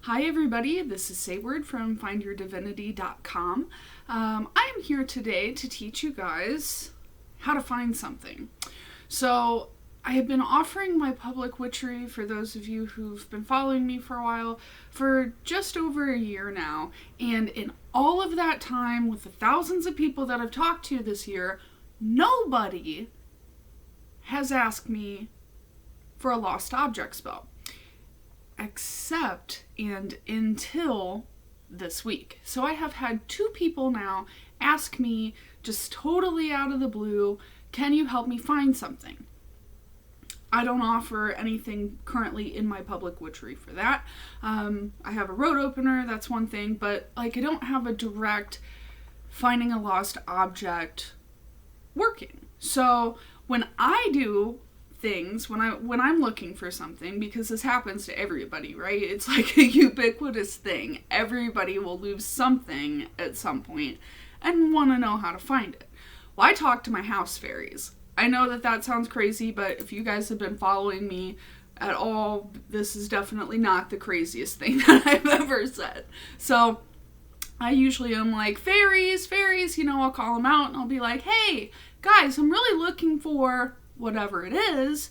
Hi everybody, this is Sayward from findyourdivinity.com. I am here today to teach you guys how to find something. So I have been offering my public witchery, for those of you who've been following me for a while, for just over a year now. And in all of that time, with the thousands of people that I've talked to this year, nobody has asked me for a lost object spell. Except and until this week. So I have had 2 people now ask me, just totally out of the blue, can you help me find something? I don't offer anything currently in my public witchery for that. I have a road opener, that's one thing, but I don't have a direct finding a lost object working. So when I do things, when I'm looking for something, because this happens to everybody, right? It's like a ubiquitous thing. Everybody will lose something at some point and want to know how to find it. Well, I talk to my house fairies. I know that sounds crazy, but if you guys have been following me at all, this is definitely not the craziest thing that I've ever said. So I usually am like, fairies, I'll call them out and I'll be like, hey, guys, I'm really looking for whatever it is,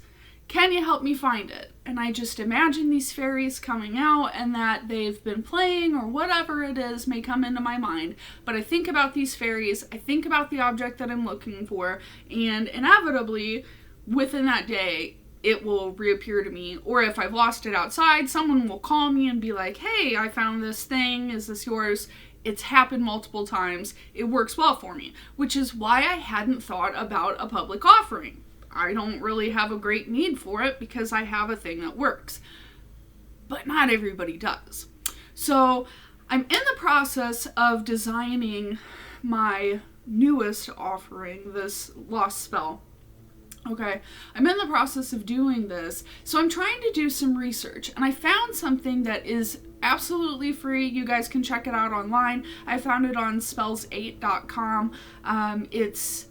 can you help me find it? And I just imagine these fairies coming out and that they've been playing or whatever it is may come into my mind. But I think about these fairies, I think about the object that I'm looking for, and inevitably, within that day, it will reappear to me. Or if I've lost it outside, someone will call me and be like, hey, I found this thing, is this yours? It's happened multiple times. It works well for me, which is why I hadn't thought about a public offering. I don't really have a great need for it because I have a thing that works. But not everybody does. So I'm in the process of designing my newest offering, this lost spell. Okay, I'm in the process of doing this. So I'm trying to do some research. And I found something that is absolutely free. You guys can check it out online. I found it on spells8.com. It's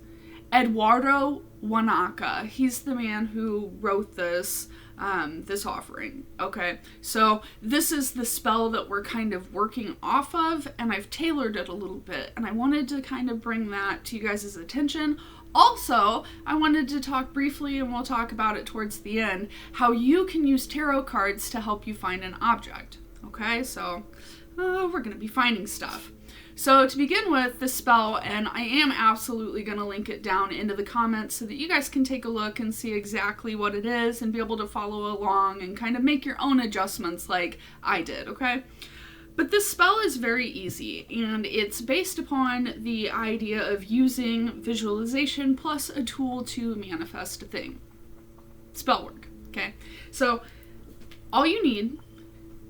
Eduardo Huanaco. He's the man who wrote this offering. Okay, so this is the spell that we're kind of working off of, and I've tailored it a little bit, and I wanted to kind of bring that to you guys' attention. Also, I wanted to talk briefly, and we'll talk about it towards the end, how you can use tarot cards to help you find an object. Okay, so we're going to be finding stuff. So to begin with, this spell, and I am absolutely going to link it down into the comments so that you guys can take a look and see exactly what it is and be able to follow along and kind of make your own adjustments like I did, okay? But this spell is very easy, and it's based upon the idea of using visualization plus a tool to manifest a thing. Spell work, okay? So all you need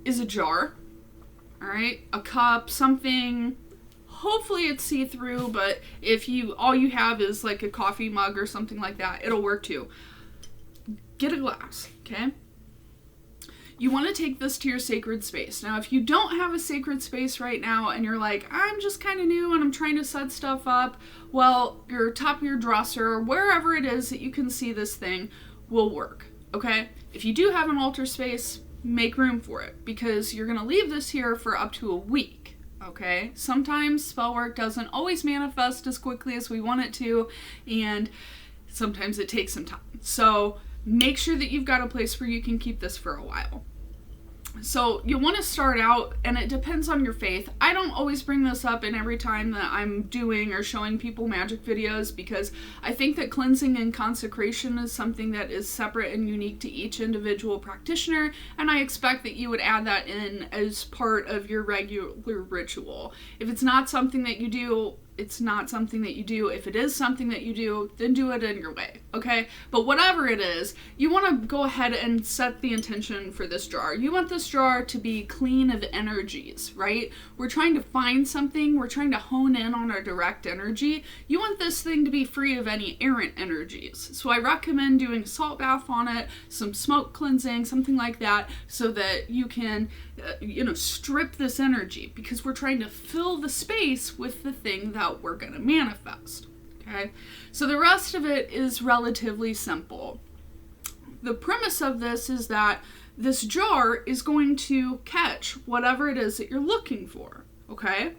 is a jar, all right? A cup, something. Hopefully it's see-through, but if all you have is like a coffee mug or something like that, it'll work too. Get a glass, okay? You want to take this to your sacred space. Now, if you don't have a sacred space right now and you're like, I'm just kind of new and I'm trying to set stuff up, well, your top of your dresser, wherever it is that you can see this thing, will work, okay? If you do have an altar space, make room for it, because you're going to leave this here for up to a week. Okay, sometimes spell work doesn't always manifest as quickly as we want it to, and sometimes it takes some time. So make sure that you've got a place where you can keep this for a while. So you'll want to start out, and it depends on your faith. I don't always bring this up in every time that I'm doing or showing people magic videos, because I think that cleansing and consecration is something that is separate and unique to each individual practitioner, and I expect that you would add that in as part of your regular ritual. If it's not something that you do, it's not something that you do. If it is something that you do, then do it in your way, okay? But whatever it is, you want to go ahead and set the intention for this jar. You want this jar to be clean of energies, right? We're trying to find something. We're trying to hone in on our direct energy. You want this thing to be free of any errant energies. So I recommend doing a salt bath on it, some smoke cleansing, something like that, so that you can strip this energy, because we're trying to fill the space with the thing that we're going to manifest. Okay, so the rest of it is relatively simple. The premise of this is that this jar is going to catch whatever it is that you're looking for, okay?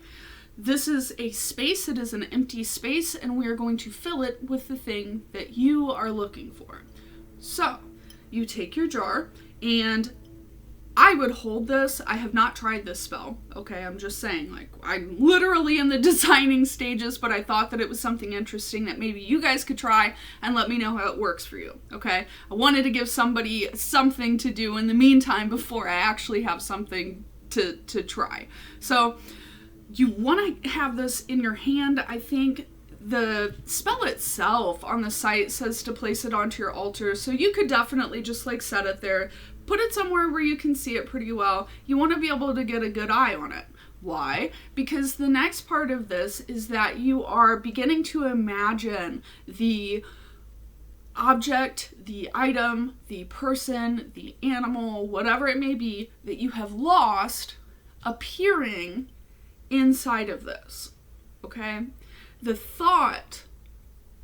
This is a space, it is an empty space, and we are going to fill it with the thing that you are looking for. So, you take your jar, and I would hold this. I have not tried this spell, okay? I'm just saying, like, I'm literally in the designing stages, but I thought that it was something interesting that maybe you guys could try and let me know how it works for you, okay? I wanted to give somebody something to do in the meantime before I actually have something to try. So, you want to have this in your hand. I think the spell itself on the site says to place it onto your altar, so you could definitely just like set it there. Put it somewhere where you can see it pretty well. You want to be able to get a good eye on it. Why? Because the next part of this is that you are beginning to imagine the object, the item, the person, the animal, whatever it may be, that you have lost appearing inside of this. Okay? The thought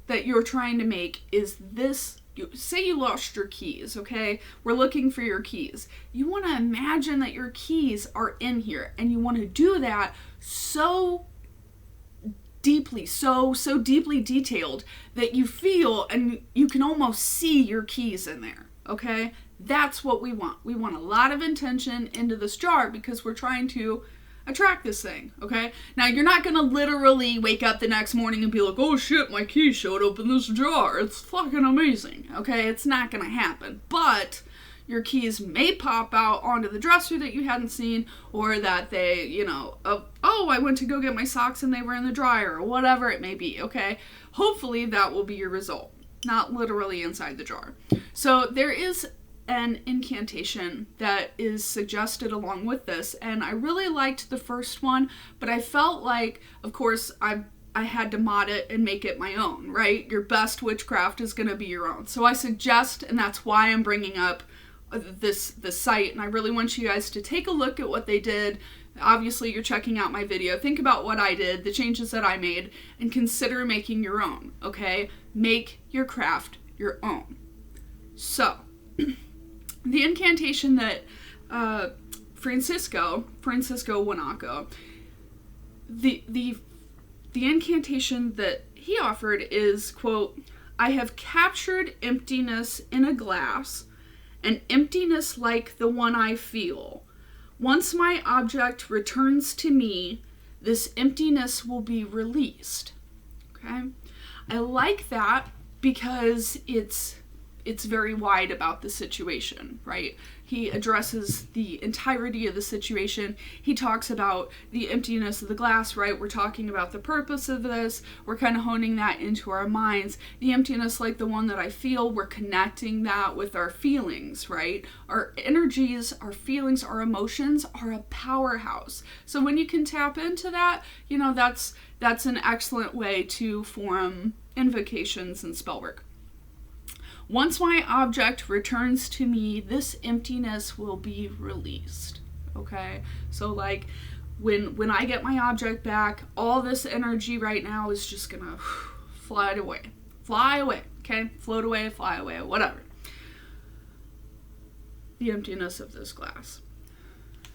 that you're trying to make is this. Say you lost your keys, okay? We're looking for your keys. You want to imagine that your keys are in here, and you want to do that so deeply, so deeply detailed that you feel and you can almost see your keys in there, okay? That's what we want. We want a lot of intention into this jar because we're trying to attract this thing, okay? Now, you're not gonna literally wake up the next morning and be like, oh shit, my keys showed up in this jar. It's fucking amazing, okay? It's not gonna happen. But your keys may pop out onto the dresser that you hadn't seen, or that they, you know, oh, I went to go get my socks and they were in the dryer, or whatever it may be, okay? Hopefully that will be your result, not literally inside the jar. So there is an incantation that is suggested along with this, and I really liked the first one, but I felt like, of course, I had to mod it and make it my own, right? Your best witchcraft is going to be your own. So I suggest, and that's why I'm bringing up this site, and I really want you guys to take a look at what they did. Obviously, you're checking out my video. Think about what I did, the changes that I made, and consider making your own, okay? Make your craft your own. So, the incantation that Francisco Huanaco, the incantation that he offered is, quote, I have captured emptiness in a glass, an emptiness like the one I feel. Once my object returns to me, this emptiness will be released. Okay? I like that because it's very wide about the situation, right? He addresses the entirety of the situation. He talks about the emptiness of the glass, right? We're talking about the purpose of this. We're kind of honing that into our minds. The emptiness like the one that I feel, we're connecting that with our feelings, right? Our energies, our feelings, our emotions are a powerhouse. So when you can tap into that, you know, that's an excellent way to form invocations and spell work. Once my object returns to me, this emptiness will be released, okay? So, like, when I get my object back, all this energy right now is just gonna fly away, okay? Float away, fly away, whatever. The emptiness of this glass.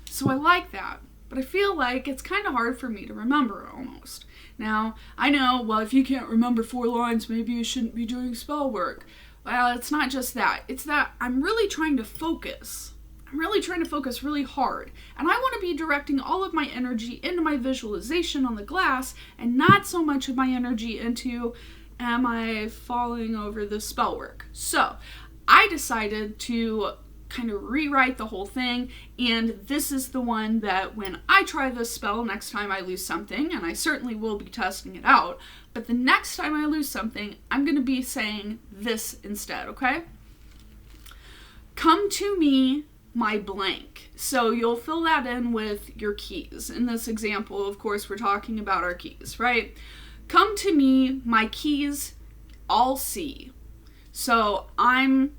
So I like that, but I feel like it's kind of hard for me to remember almost. Now, I know, well, if you can't remember 4 lines, maybe you shouldn't be doing spell work. Well, it's not just that. It's that I'm really trying to focus. I'm really trying to focus really hard. And I want to be directing all of my energy into my visualization on the glass and not so much of my energy into, am I falling over the spell work? So I decided to kind of rewrite the whole thing, and this is the one that when I try this spell next time I lose something, and I certainly will be testing it out, but the next time I lose something, I'm going to be saying this instead, okay? Come to me, my blank. So you'll fill that in with your keys. In this example, of course, we're talking about our keys, right? Come to me, my keys, I'll see. So I'm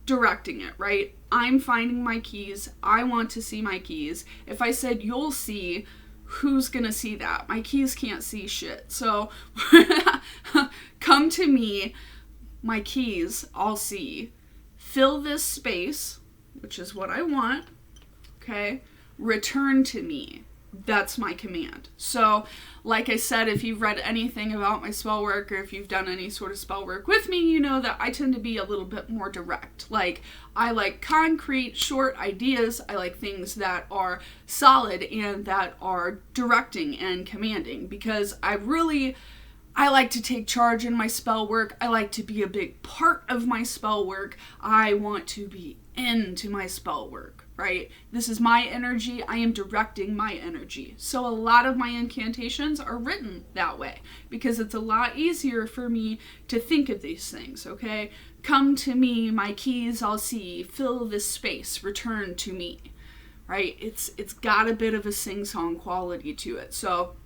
directing it, right? I'm finding my keys. I want to see my keys. If I said you'll see, who's gonna see that? My keys can't see shit. So come to me, my keys, I'll see. Fill this space which is what I want, okay, return to me. That's my command. So, like I said, if you've read anything about my spell work, or if you've done any sort of spell work with me, you know that I tend to be a little bit more direct. Like, I like concrete, short ideas. I like things that are solid and that are directing and commanding, because I like to take charge in my spell work. I like to be a big part of my spell work. I want to be into my spell work, right? This is my energy. I am directing my energy. So a lot of my incantations are written that way because it's a lot easier for me to think of these things, okay? Come to me, my keys I'll see, fill this space, return to me, right? It's got a bit of a sing-song quality to it. So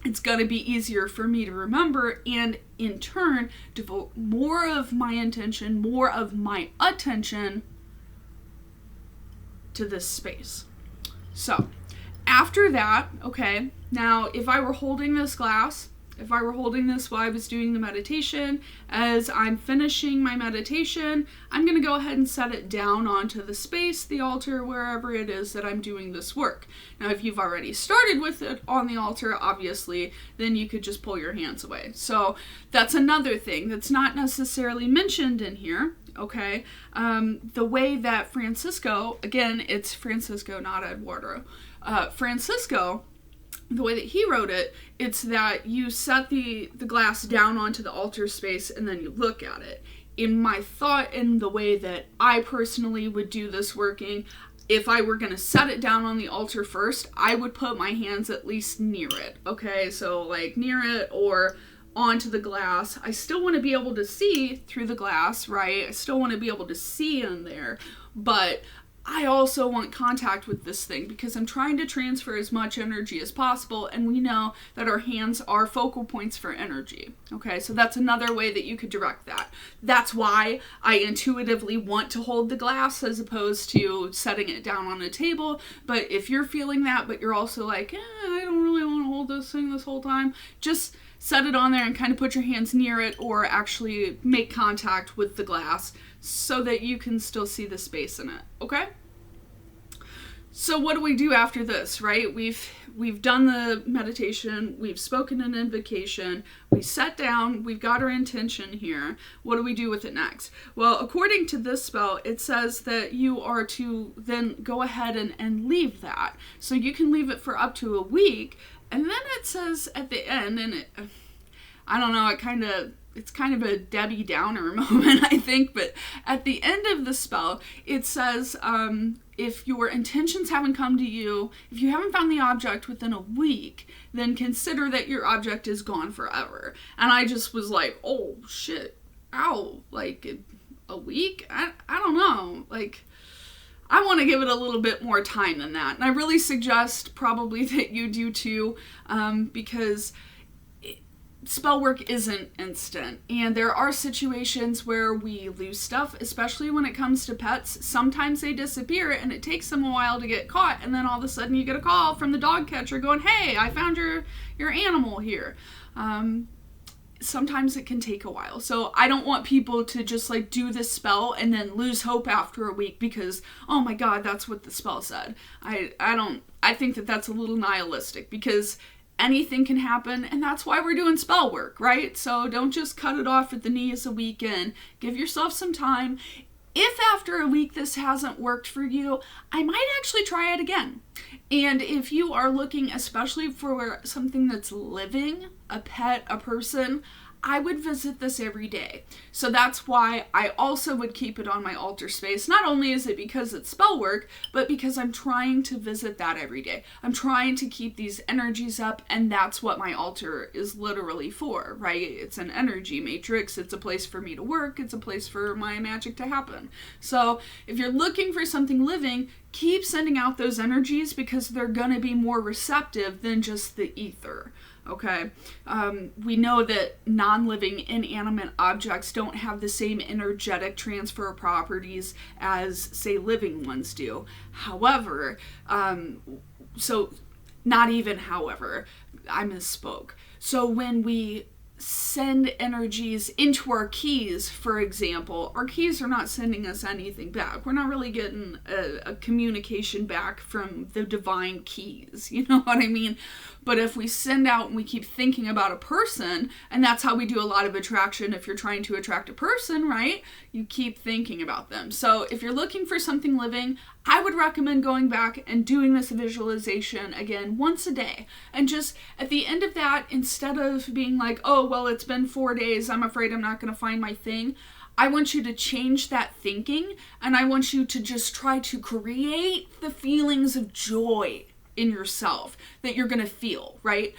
it's going to be easier for me to remember, and in turn devote more of my intention, more of my attention to this space. So after that, okay, now if I were holding this glass, if I were holding this while I was doing the meditation, as I'm finishing my meditation, I'm going to go ahead and set it down onto the space, the altar, wherever it is that I'm doing this work. Now, if you've already started with it on the altar, obviously, then you could just pull your hands away. So that's another thing that's not necessarily mentioned in here, okay? The way that Francisco, again, it's Francisco, not Eduardo, Francisco, the way that he wrote it, it's that you set the glass down onto the altar space and then you look at it. In my thought, in the way that I personally would do this working, if I were going to set it down on the altar first, I would put my hands at least near it, okay? So like near it or onto the glass. I still want to be able to see through the glass, right? I still want to be able to see in there, but I also want contact with this thing because I'm trying to transfer as much energy as possible, and we know that our hands are focal points for energy. Okay, so that's another way that you could direct that. That's why I intuitively want to hold the glass as opposed to setting it down on a table. But if you're feeling that, but you're also like, I don't really want to hold this thing this whole time, just set it on there and kind of put your hands near it, or actually make contact with the glass so that you can still see the space in it, okay? So what do we do after this, right? We've done the meditation, we've spoken an invocation, we sat down, we've got our intention here. What do we do with it next? Well, according to this spell, it says that you are to then go ahead and leave that. So you can leave it for up to a week, and then it says at the end, and I don't know, it's kind of a Debbie Downer moment, I think, but at the end of the spell, it says, if your intentions haven't come to you, if you haven't found the object within a week, then consider that your object is gone forever. And I just was like, oh shit, ow, like a week? I don't know, like, I want to give it a little bit more time than that. And I really suggest probably that you do too, because spell work isn't instant, and there are situations where we lose stuff, especially when it comes to pets. Sometimes they disappear and it takes them a while to get caught, and then all of a sudden you get a call from the dog catcher going, hey, I found your animal here. Sometimes it can take a while, so I don't want people to just like do this spell and then lose hope after a week because, oh my god, that's what the spell said. I think that that's a little nihilistic, because anything can happen, and that's why we're doing spell work, right? So don't just cut it off at the knees a week in. Give yourself some time. If after a week this hasn't worked for you, I might actually try it again. And if you are looking especially for something that's living, a pet, a person, I would visit this every day. So that's why I also would keep it on my altar space. Not only is it because it's spell work, but because I'm trying to visit that every day. I'm trying to keep these energies up, and that's what my altar is literally for, right? It's an energy matrix. It's a place for me to work. It's a place for my magic to happen. So if you're looking for something living, keep sending out those energies, because they're going to be more receptive than just the ether. Okay, we know that non-living inanimate objects don't have the same energetic transfer properties as, say, living ones do. However, I misspoke. So when we send energies into our keys, for example, our keys are not sending us anything back. We're not really getting a communication back from the divine keys. You know what I mean? But if we send out and we keep thinking about a person, and that's how we do a lot of attraction. If you're trying to attract a person, right? You keep thinking about them. So if you're looking for something living, I would recommend going back and doing this visualization again once a day. And just at the end of that, instead of being like, oh, well, it's been 4 days, I'm afraid I'm not going to find my thing, I want you to change that thinking, and I want you to just try to create the feelings of joy in yourself that you're going to feel, right?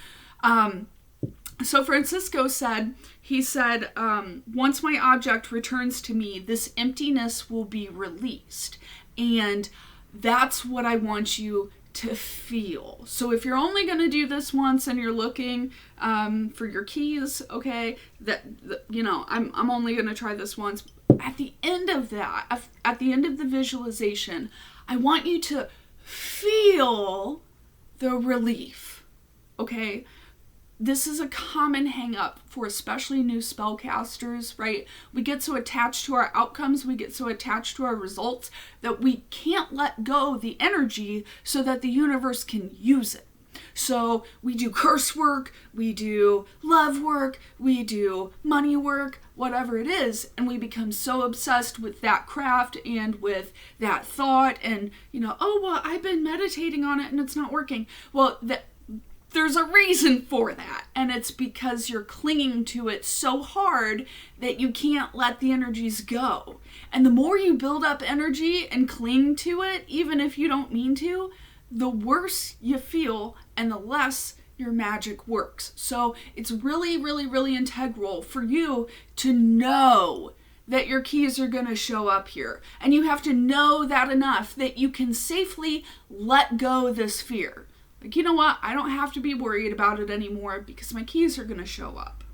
So Francisco said, once my object returns to me, this emptiness will be released. And that's what I want you to feel. So if you're only going to do this once and you're looking for your keys, okay, I'm only going to try this once. At the end of that, at the end of the visualization, I want you to feel the relief, okay? This is a common hang-up for especially new spellcasters, right? We get so attached to our outcomes, we get so attached to our results that we can't let go of the energy so that the universe can use it. So we do curse work, we do love work, we do money work, whatever it is, and we become so obsessed with that craft and with that thought and, oh, well, I've been meditating on it and it's not working. Well, there's a reason for that, and it's because you're clinging to it so hard that you can't let the energies go. And the more you build up energy and cling to it, even if you don't mean to, the worse you feel and the less your magic works. So it's really, really, really integral for you to know that your keys are going to show up here. And you have to know that enough that you can safely let go this fear. Like, you know what? I don't have to be worried about it anymore because my keys are going to show up.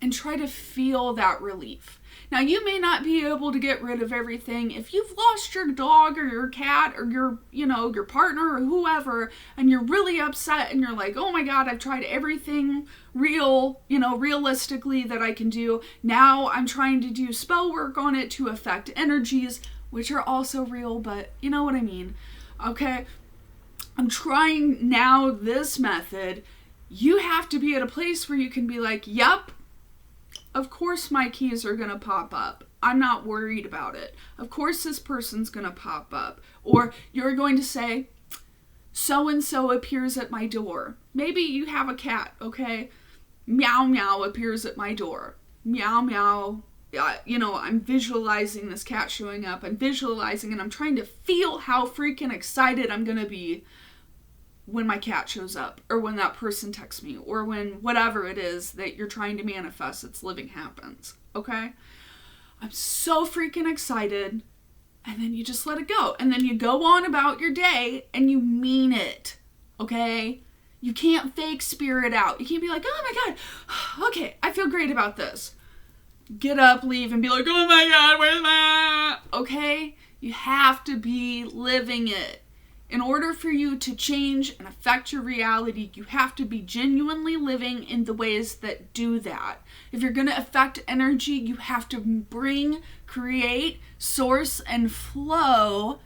And try to feel that relief. Now, you may not be able to get rid of everything. If you've lost your dog or your cat or your partner or whoever, and you're really upset and you're like, oh my God, I've tried everything realistically that I can do. Now I'm trying to do spell work on it to affect energies, which are also real, but you know what I mean. Okay, I'm trying now this method. You have to be at a place where you can be like, yep, of course my keys are going to pop up. I'm not worried about it. Of course this person's going to pop up. Or you're going to say, so-and-so appears at my door. Maybe you have a cat, okay? Meow meow appears at my door. Meow meow. I'm visualizing this cat showing up. I'm visualizing and I'm trying to feel how freaking excited I'm going to be when my cat shows up, or when that person texts me, or when whatever it is that you're trying to manifest, it's living happens, okay? I'm so freaking excited, and then you just let it go. And then you go on about your day, and you mean it, okay? You can't fake spirit out. You can't be like, oh my God, okay, I feel great about this. Get up, leave, and be like, oh my God, where's my... Okay? You have to be living it. In order for you to change and affect your reality, you have to be genuinely living in the ways that do that. If you're going to affect energy, you have to create, source, and flow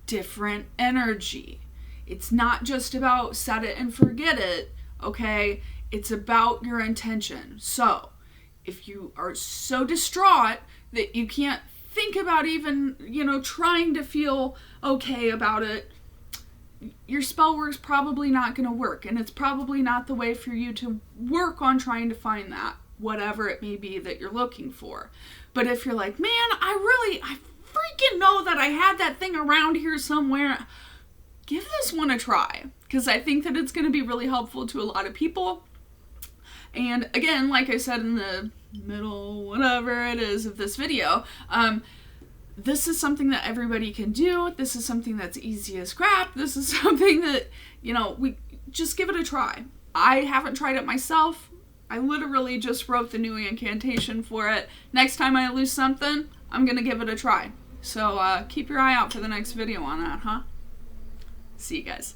different energy. It's not just about set it and forget it, okay? It's about your intention. So, if you are so distraught that you can't think about even, trying to feel okay about it, your spell work's probably not going to work, and it's probably not the way for you to work on trying to find that, whatever it may be that you're looking for. But if you're like, man, I freaking know that I had that thing around here somewhere, give this one a try, because I think that it's going to be really helpful to a lot of people. And again, like I said in the middle, whatever it is of this video, this is something that everybody can do. This is something that's easy as crap. This is something that, we just give it a try. I haven't tried it myself. I literally just wrote the new incantation for it. Next time I lose something, I'm going to give it a try. So keep your eye out for the next video on that, huh? See you guys.